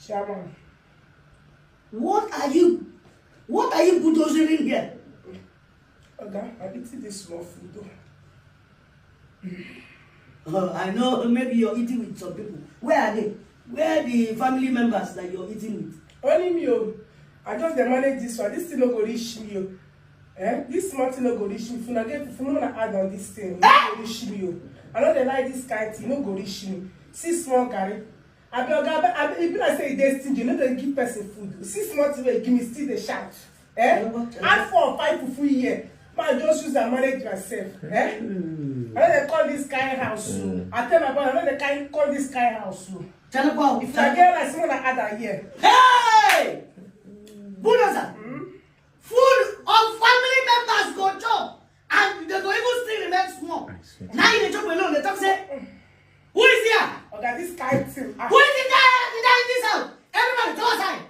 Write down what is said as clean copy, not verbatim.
Chairman. What are you bulldozing here? Okay, I'm eating this small food though. Oh, I know maybe you're eating with some people. Where are they? Where are the family members that you're eating with? Only me, oh. I just manage this one. This thing no go reach me, oh. This small thing no go reach me. If you not add on this thing, no go reach me, oh. I know they like this kind of thing, no go reach me. See small carry. I be like say they stingy, you know they give person food. See small thing where give me still they shout. Add 4 or 5 fufu here. Man just use and manage myself. I know they call this kind house. I tell my boy, I know they can call this kind house. If I get like someone that add here. Hey! Bulldozer! Food of family members go chop. And they go even still remain small. Now you chop alone, they talk say, who is here? Okay, this kind thing. Who is in there in this house? Everybody go outside.